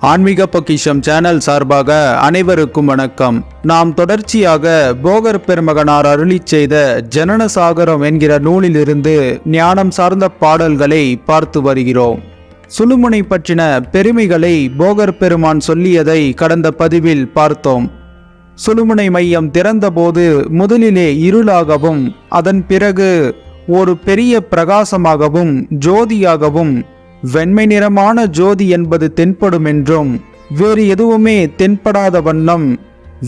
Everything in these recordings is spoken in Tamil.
ஆன்மீக பொக்கிஷம் சேனல் சார்பாக அனைவருக்கும் வணக்கம். நாம் தொடர்ச்சியாக போகர் பெருமகனார் அருளிச் செய்த ஜனன சாகரம் என்கிற நூலிலிருந்து ஞானம் சார்ந்த பாடல்களை பார்த்து வருகிறோம். சுழுமுனை பற்றின பெருமைகளை போகர் பெருமான் சொல்லியதை கடந்த பதிவில் பார்த்தோம். சுழுமுனை மையம் திறந்தபோது முதலிலே இருளாகவும் அதன் பிறகு ஒரு பெரிய பிரகாசமாகவும் ஜோதியாகவும் வெண்மை நிறமான ஜோதி என்பது தென்படும் என்றும் வேறு எதுவுமே தென்படாத வண்ணம்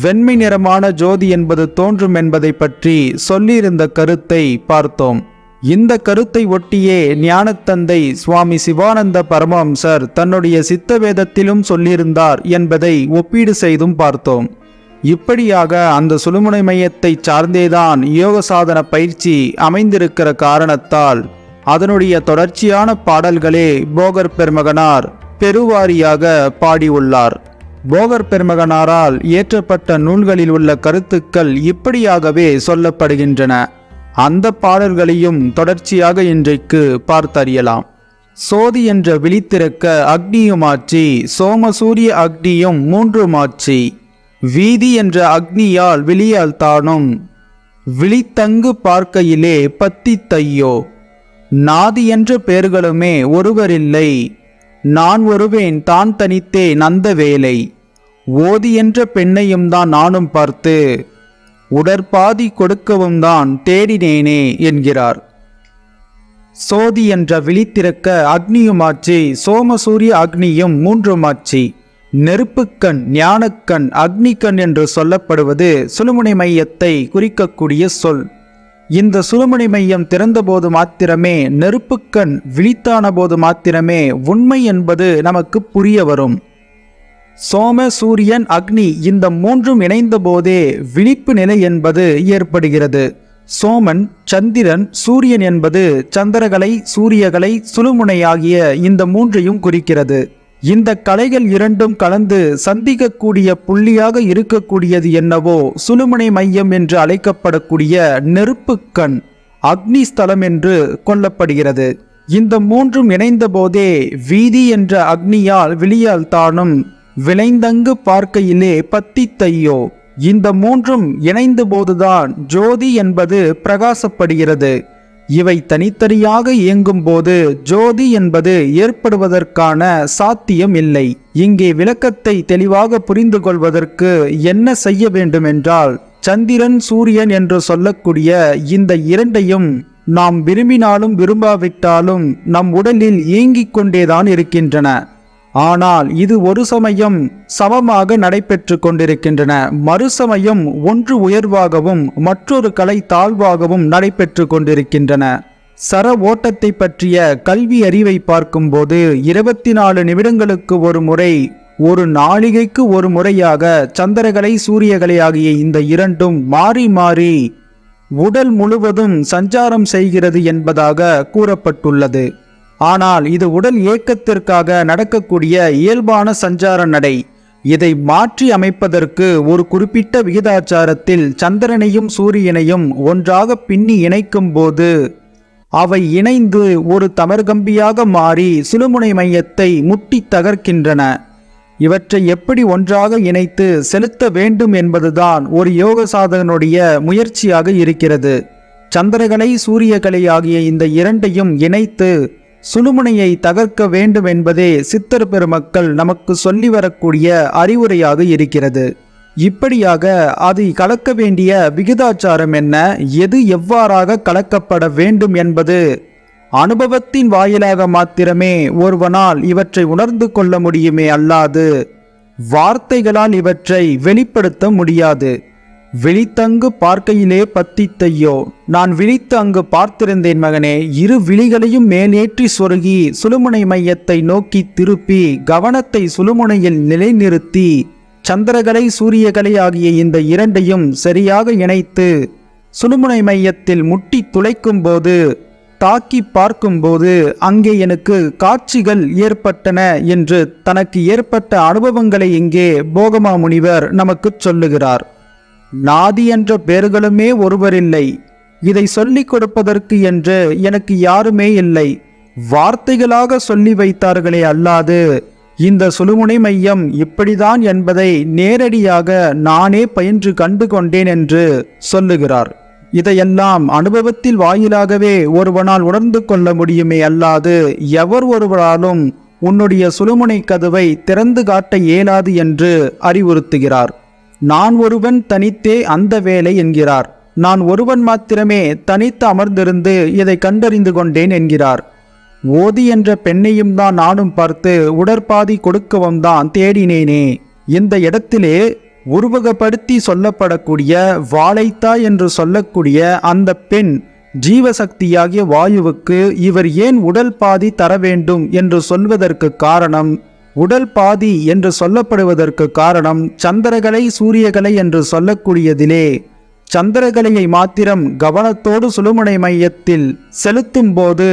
வெண்மை நிறமான ஜோதி என்பது தோன்றும் என்பதை பற்றி சொல்லியிருந்த கருத்தை பார்த்தோம். இந்த கருத்தை ஒட்டியே ஞானத்தந்தை சுவாமி சிவானந்த பரமஹம்சர் தன்னுடைய சித்த வேதத்திலும் சொல்லியிருந்தார் என்பதை ஒப்பீடு செய்தும் பார்த்தோம். இப்படியாக அந்த சுழுமுனை மையத்தை சார்ந்தேதான் யோக சாதன பயிற்சி அமைந்திருக்கிற காரணத்தால் அதனுடைய தொடர்ச்சியான பாடல்களே போகர் பெருமகனார் பெருவாரியாக பாடியுள்ளார். போகர் பெருமகனாரால் இயற்றப்பட்ட நூல்களில் உள்ள கருத்துக்கள் இப்படியாகவே சொல்லப்படுகின்றன. அந்த பாடல்களையும் தொடர்ச்சியாக இன்றைக்கு பார்த்தறியலாம். சோதி என்ற விழித்திருக்க அக்னியுமாற்றி சோமசூரிய அக்னியும் மூன்றுமாற்றி வீதி என்ற அக்னியால் விழியால் தானும் விழித்தங்கு பார்க்கையிலே பத்தி தையோ நாதி என்ற பெயர்களுமே ஒருவரில்லை நான் ஒருவேன் தான் தனித்தே நந்த வேலை ஓதி என்ற பெண்ணையும் தான் நானும் பார்த்து உடற்பாதி கொடுக்கவும் தான் தேடினேனே என்கிறார். சோதி என்ற விழித்திருக்க அக்னியுமாற்றி சோமசூரிய அக்னியும் மூன்றுமாற்றி நெருப்புக்கண் ஞானக்கண் அக்னிக்கண் என்று சொல்லப்படுவது சுழுமுனை மையத்தை குறிக்கக்கூடிய சொல். இந்த சுழுமுனை மையம் திறந்தபோது மாத்திரமே நெருப்புக்கண் விழித்தான போது மாத்திரமே உண்மை என்பது நமக்கு புரிய வரும். சோம சூரியன் அக்னி இந்த மூன்றும் இணைந்த போதே விழிப்பு நிலை என்பது ஏற்படுகிறது. சோமன் சந்திரன் சூரியன் என்பது சந்திரகலை சூரியகலை சுழுமுனையாகிய இந்த மூன்றையும் குறிக்கிறது. இந்த கலைகள் இரண்டும் கலந்து சந்திக்கக்கூடிய புள்ளியாக இருக்கக்கூடியது என்னவோ சுழுமுனை மையம் என்று அழைக்கப்படக்கூடிய நெருப்புக்கண் அக்னி ஸ்தலம் என்று கொள்ளப்படுகிறது. இந்த மூன்றும் இணைந்த போதே வீதி என்ற அக்னியால் விழியால் தானும் விளைந்தங்கு பார்க்கையிலே பத்தி தையோ இந்த மூன்றும் இணைந்த போதுதான் ஜோதி என்பது பிரகாசப்படுகிறது. இவை தனித்தனியாக இயங்கும் போது ஜோதி என்பது ஏற்படுவதற்கான சாத்தியம் இல்லை. இங்கே விளக்கத்தை தெளிவாக புரிந்து கொள்வதற்கு என்ன செய்ய வேண்டும் என்றால், சந்திரன் சூரியன் என்று சொல்லக்கூடிய இந்த இரண்டையும் நாம் விரும்பினாலும் விரும்பாவிட்டாலும் நம் உடலில் இயங்கிக் கொண்டேதான் இருக்கின்றன. ஆனால் இது ஒரு சமயம் சமமாக நடைபெற்று கொண்டிருக்கின்றன, மறுசமயம் ஒன்று உயர்வாகவும் மற்றொரு கலை தாழ்வாகவும் நடைபெற்று கொண்டிருக்கின்றன. சர ஓட்டத்தை பற்றிய கல்வி அறிவை பார்க்கும்போது 24 நிமிடங்களுக்கு ஒரு முறை ஒரு நாளிகைக்கு ஒரு முறையாக சந்திரகலை சூரியகலை ஆகிய இந்த இரண்டும் மாறி மாறி உடல் முழுவதும் சஞ்சாரம் செய்கிறது என்பதாக கூறப்பட்டுள்ளது. ஆனால் இது உடல் இயக்கத்திற்காக நடக்கக்கூடிய இயல்பான சஞ்சார நடை. இதை மாற்றி அமைப்பதற்கு ஒரு குறிப்பிட்ட விகிதாச்சாரத்தில் சந்திரனையும் சூரியனையும் ஒன்றாக பின்னி இணைக்கும் போது அவை இணைந்து ஒரு தமர்கம்பியாக மாறி சுழுமுனை மையத்தை முட்டி தகர்க்கின்றன. இவற்றை எப்படி ஒன்றாக இணைத்து செலுத்த வேண்டும் என்பதுதான் ஒரு யோக சாதகனுடைய முயற்சியாக இருக்கிறது. சந்திரகலை சூரியகலை ஆகிய இந்த இரண்டையும் இணைத்து சுழுமுனையை தகர்க்க வேண்டும் என்பதே சித்தர் பெருமக்கள் நமக்கு சொல்லி வரக்கூடிய அறிவுரையாக இருக்கிறது. இப்படியாக அதை கலக்க வேண்டிய விகிதாச்சாரம் என்ன, எது எவ்வாறாக கலக்கப்பட வேண்டும் என்பது அனுபவத்தின் வாயிலாக மாத்திரமே ஒருவனால் இவற்றை உணர்ந்து கொள்ள முடியுமே அல்லாது வார்த்தைகளால் இவற்றை வெளிப்படுத்த முடியாது. விழித்தங்கு பார்க்கையிலே பத்தி தையோ நான் விழித்து அங்கு பார்த்திருந்தேன் மகனே. இரு விழிகளையும் மேலேற்றி சொருகி சுழுமுனை மையத்தை நோக்கி திருப்பி கவனத்தை சுழுமுனையில் நிலைநிறுத்தி சந்திரகலை சூரியகலை ஆகிய இந்த இரண்டையும் சரியாக இணைத்து சுழுமுனை மையத்தில் முட்டி துளைக்கும் போது தாக்கி பார்க்கும்போது அங்கே எனக்கு காட்சிகள் ஏற்பட்டன என்று தனக்கு ஏற்பட்ட அனுபவங்களை இங்கே போகமா முனிவர் நமக்கு சொல்லுகிறார். நாதி என்ற பெயர்களுமே ஒருவரில்லை, இதை சொல்லிக் கொடுப்பதற்கு என்று எனக்கு யாருமே இல்லை, வார்த்தைகளாக சொல்லி வைத்தார்களே அல்லாது இந்த சுழுமுனை மையம் இப்படிதான் என்பதை நேரடியாக நானே பயின்று கண்டு கொண்டேன் என்று சொல்லுகிறார். இதையெல்லாம் அனுபவத்தில் வாயிலாகவே ஒருவனால் உணர்ந்து கொள்ள முடியுமே அல்லாது எவர் ஒருவராலும் உன்னுடைய சுழுமுனை கதவை திறந்து காட்ட இயலாது என்று அறிவுறுத்துகிறார். நான் ஒருவன் தனித்தே அந்த வேலை என்கிறார். நான் ஒருவன் மாத்திரமே தனித்து அமர்ந்திருந்து இதை கண்டறிந்து கொண்டேன் என்கிறார். ஓதி என்ற பெண்ணையும் தான் நானும் பார்த்து உடற்பாதி கொடுக்கவும் தான் தேடினேனே. இந்த இடத்திலே உருவகப்படுத்தி சொல்லப்படக்கூடிய வாழைத்தாய் என்று சொல்லக்கூடிய அந்த பெண் ஜீவசக்தியாகிய வாயுவுக்கு இவர் ஏன் உடல் பாதி தர வேண்டும் என்று சொல்வதற்கு காரணம், உடல் பாதி என்று சொல்லப்படுவதற்கு காரணம் சந்திரகலை சூரியகலை என்று சொல்லக்கூடியதிலே சந்திரகலையை மாத்திரம் கவனத்தோடு சுழுமுனை மையத்தில் செலுத்தும் போது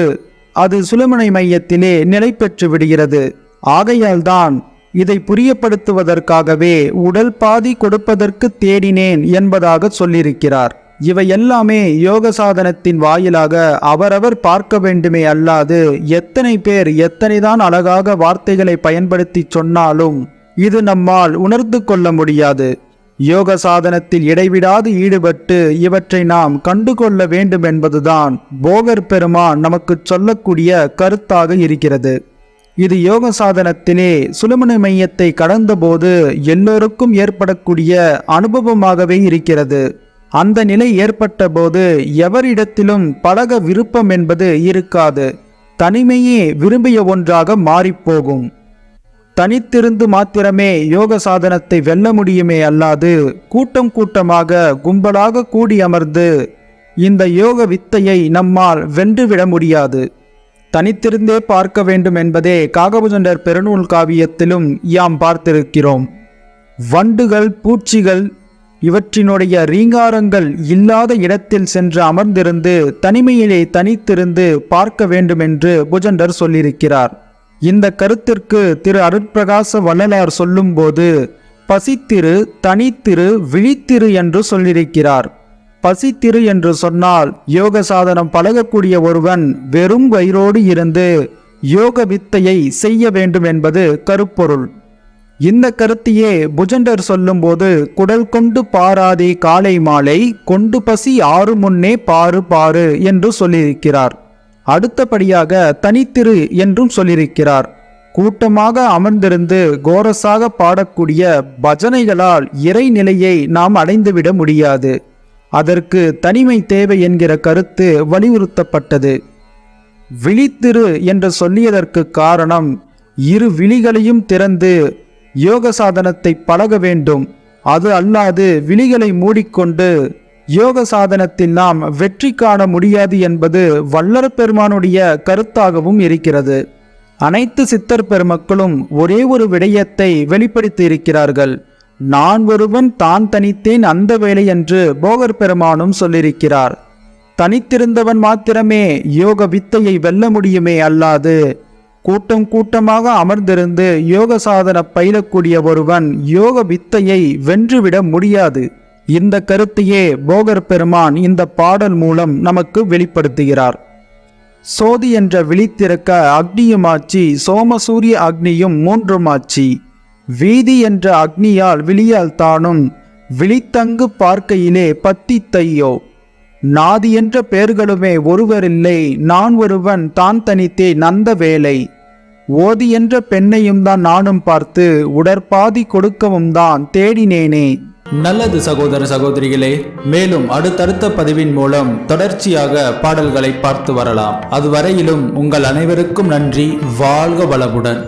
அது சுழுமுனை மையத்திலே நிலை பெற்று விடுகிறது. ஆகையால்தான் இதை புரியப்படுத்துவதற்காகவே உடல் பாதி கொடுப்பதற்கு தேடினேன் என்பதாக சொல்லியிருக்கிறார். இவை எல்லாமே யோக சாதனத்தின் வாயிலாக அவரவர் பார்க்க வேண்டுமே அல்லாது எத்தனை பேர் எத்தனைதான் அழகாக வார்த்தைகளை பயன்படுத்தி சொன்னாலும் இது நம்மால் உணர்ந்து கொள்ள முடியாது. யோக சாதனத்தில் இடைவிடாது ஈடுபட்டு இவற்றை நாம் கண்டுகொள்ள வேண்டும் என்பதுதான் போகர் பெருமான் நமக்கு சொல்லக்கூடிய கருத்தாக இருக்கிறது. இது யோக சாதனத்திலே சுழுமுனை மையத்தை கடந்தபோது எல்லோருக்கும் ஏற்படக்கூடிய அனுபவமாகவே இருக்கிறது. அந்த நிலை ஏற்பட்ட போது எவரிடத்திலும் பழக விருப்பம் என்பது இருக்காது. தனிமையே விரும்பிய ஒன்றாக மாறிப்போகும். தனித்திருந்து மாத்திரமே யோக சாதனத்தை வெல்ல முடியுமே அல்லாது கூட்டம் கூட்டமாக கும்பலாக கூடி அமர்ந்து இந்த யோக வித்தையை நம்மால் வென்றுவிட முடியாது. தனித்திருந்தே பார்க்க வேண்டும் என்பதே காகபுஜண்டர் பெருநூல் காவியத்திலும் யாம் பார்த்திருக்கிறோம். வண்டுகள் பூச்சிகள் இவற்றினுடைய ரீங்காரங்கள் இல்லாத இடத்தில் சென்று அமர்ந்திருந்து தனிமையிலே தனித்திருந்து பார்க்க வேண்டும் என்று புஜண்டர் சொல்லியிருக்கிறார். இந்த கருத்திற்கு திரு அருட்பிரகாச வள்ளலார் சொல்லும்போது பசித்திரு, தனித்திரு, விழித்திரு என்று சொல்லியிருக்கிறார். பசித்திரு என்று சொன்னால் யோக சாதனம் பழகக்கூடிய ஒருவன் வெறும் வயிறோடு இருந்து யோக வித்தையை செய்ய வேண்டும் என்பது கருப்பொருள். இந்த கருத்தையே புஜண்டர் சொல்லும்போது குடல் கொண்டு பாராதே காலை மாலை கொண்டு பசி ஆறு முன்னே பாரு பாரு என்று சொல்லியிருக்கிறார். அடுத்தபடியாக தனித்திரு என்றும் சொல்லியிருக்கிறார். கூட்டமாக அமர்ந்திருந்து கோரஸாக பாடக்கூடிய பஜனைகளால் இறைநிலையை நாம் அடைந்துவிட முடியாது. அதற்கு தனிமை தேவை என்கிற கருத்து வலியுறுத்தப்பட்டது. விழித்திரு என்று சொல்லியதற்கு காரணம் இரு விழிகளையும் திறந்து யோக சாதனத்தை பழக வேண்டும். அது அல்லாது விழிகளை மூடிக்கொண்டு யோக சாதனத்தில் நாம் வெற்றி காண முடியாது என்பது வள்ளற் பெருமானுடைய கருத்தாகவும் இருக்கிறது. அனைத்து சித்தர் பெருமக்களும் ஒரே ஒரு விடயத்தை வெளிப்படுத்தி இருக்கிறார்கள். நான் ஒருவன் தான் தனித்தேன் அந்த வேலை என்று போகர் பெருமானும் சொல்லியிருக்கிறார். தனித்திருந்தவன் மாத்திரமே யோக வித்தையை வெல்ல முடியுமே அல்லாது கூட்டம் கூட்டமாக அமர்ந்திருந்து யோக சாதன பயிலக்கூடிய ஒருவன் யோக வித்தையை வென்றுவிட முடியாது. இந்த கருத்தையே போகர் பெருமான் இந்த பாடல் மூலம் நமக்கு வெளிப்படுத்துகிறார். சோதி என்ற விழித்திருக்க அக்னியுமாச்சி, சோமசூரிய அக்னியும் மூன்றுமாச்சி. வீதி என்ற அக்னியால் விழியால் தானும் விழித்தங்கு பார்க்கையிலே பத்தித்தையோ. நாதி என்ற பெயர்களுமே ஒருவரில்லை, நான் ஒருவன் தான் தனித்தே நந்த வேலை. ஓதி என்ற பெண்ணையும் தான் நானும் பார்த்து உடற்பாதி கொடுக்கவும் தான் தேடினேனே. நல்லது சகோதர சகோதரிகளே, மேலும் அடுத்தடுத்த பதிவின் மூலம் தொடர்ச்சியாக பாடல்களை பார்த்து வரலாம். அதுவரையிலும் உங்கள் அனைவருக்கும் நன்றி. வாழ்க வளமுடன்.